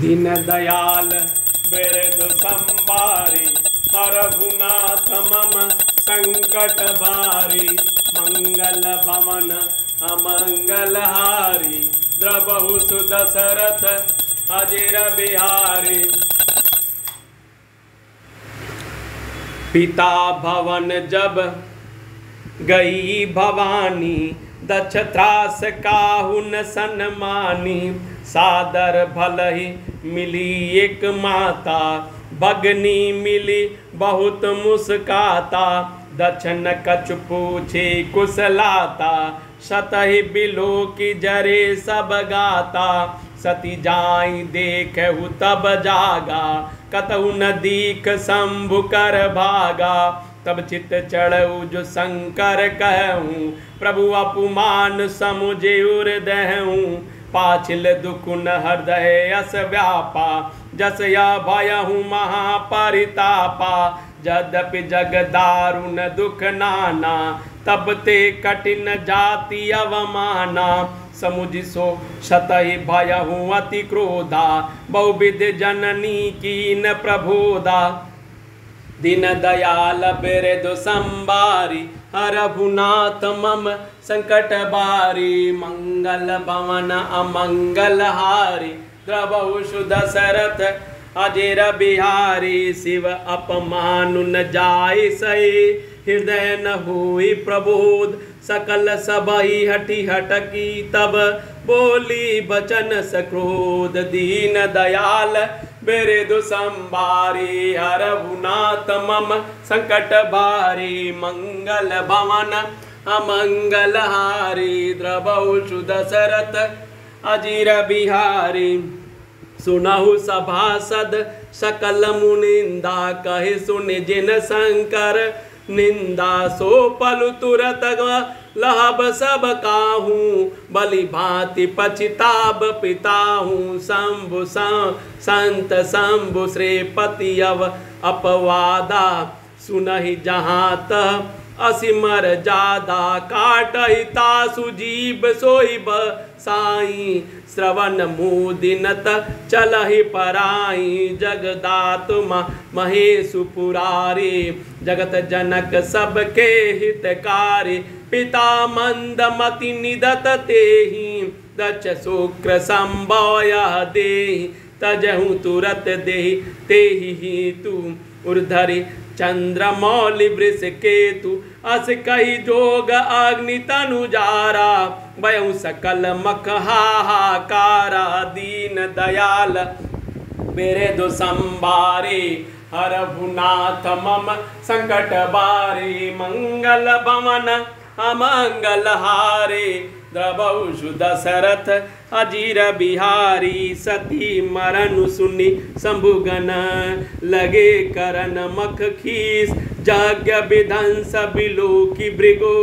दीन दयाल बिरदु संबारी, हरहुनाथ मम संकट भारी। मंगल भवन अमंगल हारी, द्रवहु सुदशरथ अजिर बिहारी। पिता भवन जब गई भवानी, दक्ष त्रास काहू न सन्मानी। सादर भलहि मिली एक माता, भगनी मिली बहुत मुस्काता। दक्ष न कछु पूछे कुशलाता, सतहि बिलो की जरे सब गाता। सती जाई देखहु तब जागा, कतहु न दीख शंभु कर भागा। तब चित चढ़ऊ जो शंकर कहूँ, प्रभु अपमान समुझे उर्दहूँ। पाछिल दुख न हृदय अस व्यापा, जस या भयहु महापरितापा। यद्यपि जग दारुण दुख नाना, तब ते कठिन जाति अवमाना। समुझ सो शतहि भयहु अति क्रोधा, बहुविध जननी कीन प्रबोधा। दीन दयाल बिरदु संबारी, हरहुनाथ मम संकट बारी। मंगल भवन अमंगल हारी, द्रवहु सुदशरथ अजिर बिहारी। शिव अपमानु न जाय सही, हृदय न हुई प्रबोध। सकल सबहि हठी हटकी, तब बोली बचन सक्रोध। दीन दयाल बिरदु संबारी, हरहुनाथ मम संकट भारी। मंगल भवन अमंगल हारी, द्रवहु सुदशरथ अजिर बिहारी। सुनहु सभासद सकल मुनिंदा, कहे सुन जिन शंकर निंदा। सो पलु तुरत लहब सब काहूँ, बलि भांति पछिताब पिताहूँ। शंभु संत शंभु श्रीपति अव अपवादा, सुनहि जहाँ तह असिमर जादा। काटहि तासु जीव सोई साई, श्रवण मुदिनत चलहि पराई। जगदातु महेशु पुरारी, जगत जनक सबके हितकारी। पिता मंदमति निदत तेहि, दक्ष शुक्र संभव देहि। तजहु तुरत देहि तेहि तू, उर्धरि चंद्रमौलि वृष केतु। अस कही जोग अग्नि तनु जारा, भयउ सकल मख हाहाकारा। दीन दयाल बिरदु संबारी, हरहुनाथ मम संकट बारी। मंगल भवन अमंगल हारी, द्रवहु सुदशरथ अजिर बिहारी। सती मरनु सुनि शंभुगन, लगे करन मख खीस। यज्ञ विध्वंस बिलो की भृगु,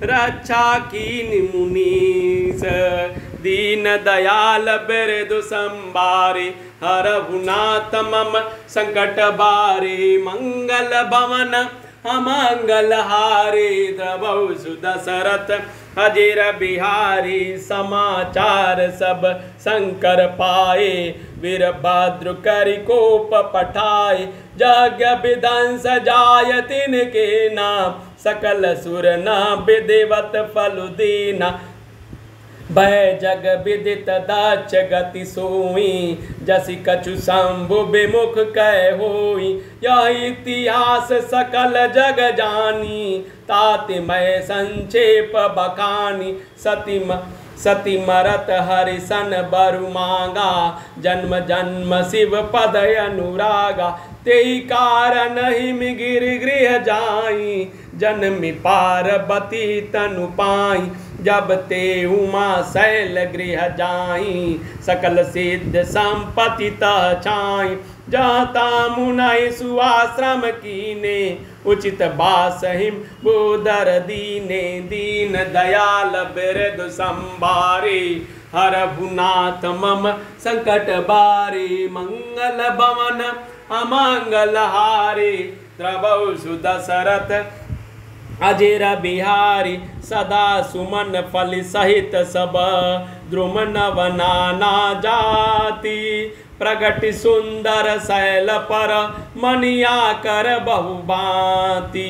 रक्षा कीनि मुनीस। दीन दयाल बिरदु संबारी, हरहुनाथ मम संकट बारी। मंगल भवन अमंगल हारी, द्रवहु सुदशरथ अजिर बिहारी। समाचार सब शंकर पाए, वीरभद्र करि कोप पठाए। यज्ञ विध्वंस जाय तिनके नाम, सकल सुर न विधिवत फल दीना। भय जग विदित दक्ष गति सोई, जसि कछु शंभु विमुख कह होई। यह इतिहास सकल जग जानी, ताति मैं संक्षेप बखानी। सती मरत हरिसन बरु मांगा, जन्म जन्म शिव पद अनुरागा। तेहि कारण हिम गिर गृह जाई, जन्मि पार्वती तनु पाई। जब ते उमा शैल गृह जाई, सकल सिद्ध संपत्ति तह छाई। जाता मुनहि सुआश्रम कीने, उचित बास हिम बोदर दीने। दीन दयाल बिरदु संबारी, हरहुनाथ मम संकट बारी। मंगल भवन अमंगल हारी, द्रवहु सुदशरथ अजिर बिहारी। सदा सुमन फल सहित सब, द्रुम नव नाना जाति। प्रगट सुंदर शैल पर मनिया कर बहुभांति।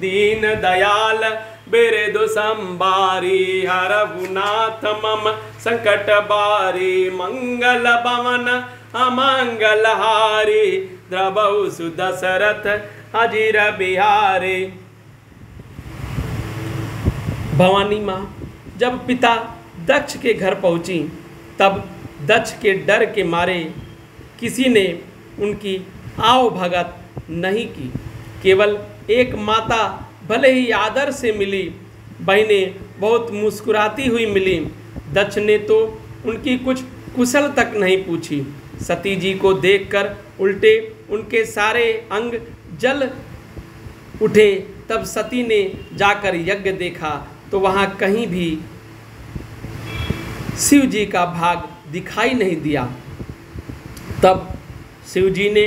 दीन दयाल बिरदु संबारी हरहुनाथ मम संकट बारी। मंगल भवन अमंगल हारी द्रबहु सुदशरथ अजीर बिहारी। भवानी माँ जब पिता दक्ष के घर पहुंची तब दक्ष के डर के मारे किसी ने उनकी आओ भगत नहीं की। केवल एक माता भले ही आदर से मिली, बहनें बहुत मुस्कुराती हुई मिली। दक्ष ने तो उनकी कुछ कुशल तक नहीं पूछी। सती जी को देखकर उल्टे उनके सारे अंग जल उठे। तब सती ने जाकर यज्ञ देखा तो वहाँ कहीं भी शिव जी का भाग दिखाई नहीं दिया। तब शिव जी ने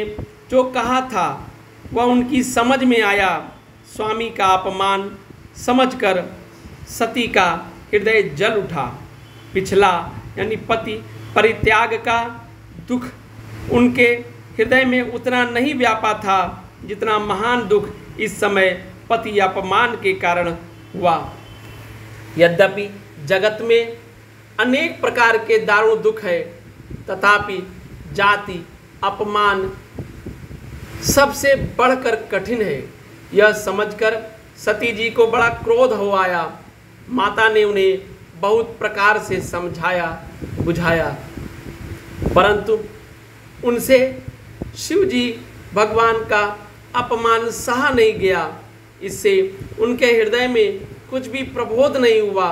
जो कहा था वह उनकी समझ में आया। स्वामी का अपमान समझकर सती का हृदय जल उठा। पिछला यानी पति परित्याग का दुख उनके हृदय में उतना नहीं व्यापा था जितना महान दुख इस समय पति अपमान के कारण हुआ। यद्यपि जगत में अनेक प्रकार के दारुण दुख है, तथापि जाति अपमान सबसे बढ़कर कठिन है। यह समझकर सती जी को बड़ा क्रोध हो आया। माता ने उन्हें बहुत प्रकार से समझाया बुझाया, परंतु उनसे शिव जी भगवान का अपमान सहा नहीं गया। इससे उनके हृदय में कुछ भी प्रबोध नहीं हुआ।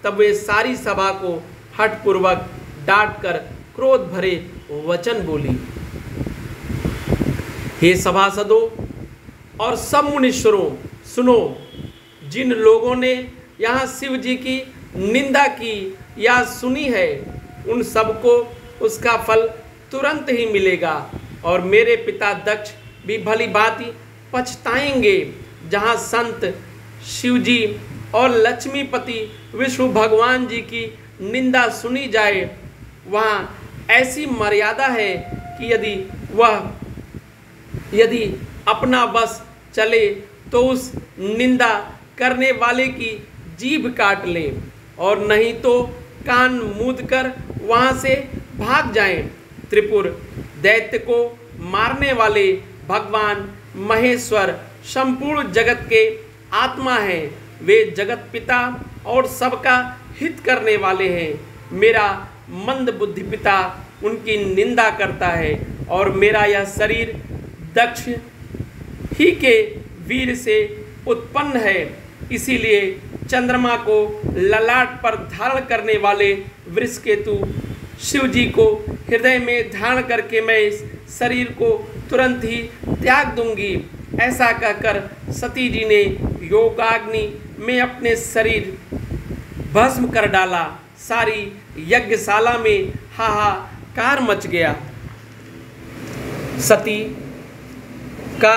तब वे सारी सभा को हठपूर्वक डांटकर क्रोध भरे वचन बोली। हे सभासदों और सब मुनीश्वरों, सुनो। जिन लोगों ने यहाँ शिव जी की निंदा की या सुनी है, उन सबको उसका फल तुरंत ही मिलेगा। और मेरे पिता दक्ष भी भली भांति पछताएंगे। जहाँ संत शिव जी और लक्ष्मीपति विष्णु भगवान जी की निंदा सुनी जाए, वहाँ ऐसी मर्यादा है कि यदि अपना बस चले तो उस निंदा करने वाले की जीभ काट ले, और नहीं तो कान मूंद कर वहाँ से भाग जाएं। त्रिपुर दैत्य को मारने वाले भगवान महेश्वर संपूर्ण जगत के आत्मा हैं। वे जगत पिता और सबका हित करने वाले हैं। मेरा मंद बुद्धि पिता उनकी निंदा करता है, और मेरा यह शरीर दक्ष ही के वीर से उत्पन्न है। इसीलिए चंद्रमा को ललाट पर धारण करने वाले वृषकेतु शिव जी को हृदय में धारण करके मैं इस शरीर को तुरंत ही त्याग दूंगी। ऐसा कहकर सती जी ने योगाग्नि में अपने शरीर भस्म कर डाला। सारी यज्ञशाला में हाहाकार मच गया। सती का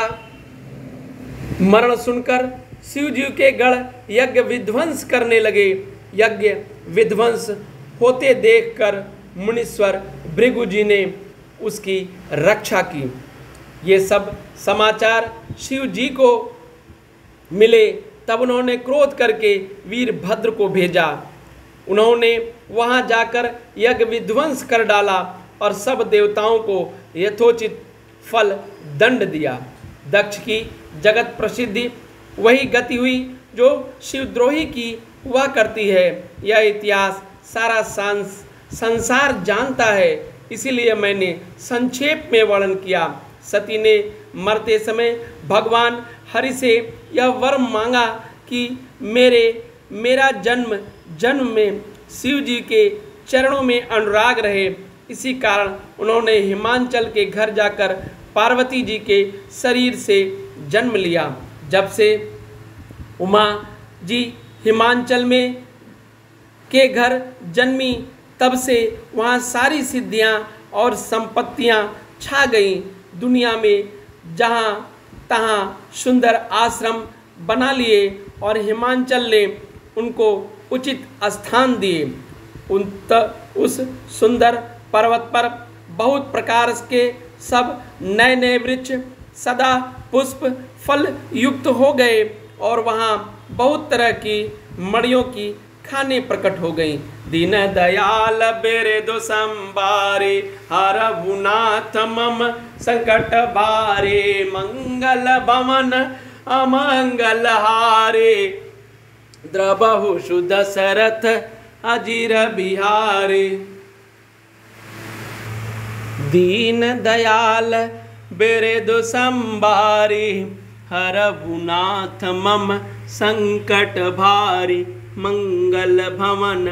मरण सुनकर शिव जी के गढ़ यज्ञ विध्वंस करने लगे। यज्ञ विध्वंस होते देखकर मुनीश्वर भृगु जी ने उसकी रक्षा की। ये सब समाचार शिव जी को मिले। तब उन्होंने क्रोध करके वीरभद्र को भेजा। उन्होंने वहां जाकर यज्ञ विध्वंस कर डाला और सब देवताओं को यथोचित फल दंड दिया। दक्ष की जगत प्रसिद्धि वही गति हुई जो शिवद्रोही की हुआ करती है। यह इतिहास सारा संसार जानता है, इसीलिए मैंने संक्षेप में वर्णन किया। सती ने मरते समय भगवान हरि से यह वर मांगा कि मेरा जन्म में शिव जी के चरणों में अनुराग रहे। इसी कारण उन्होंने हिमांचल के घर जाकर पार्वती जी के शरीर से जन्म लिया। जब से उमा जी हिमांचल में के घर जन्मी, तब से वहाँ सारी सिद्धियाँ और संपत्तियाँ छा गईं। दुनिया में जहाँ तहाँ सुंदर आश्रम बना लिए और हिमांचल ने उनको उचित स्थान दिए। उस सुंदर पर्वत पर बहुत प्रकार के सब नए नए वृक्ष सदा पुष्प फल युक्त हो गए और वहाँ बहुत तरह की मड़ियों की खाने प्रकट हो गई। दीन दयाल बेरे दो संबारे हरहु नाथ मम संकट बारे मंगल भवन अमंगल हारे द्रबहु सुदशरथ अजीर बिहारे। दीन दयाल बेरे दो संबारे हरहु नाथ मम संकट भारी मंगल भवन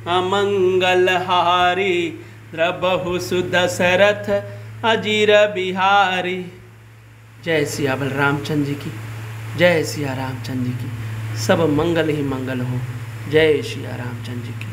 अमंगल हारी द्रबहु सुदशरथ अजीर बिहारी। जय सिया बलरामचंद्र जी की, जय सिया रामचंद्र जी की, सब मंगल ही मंगल हो। जय सिया रामचंद्र जी की।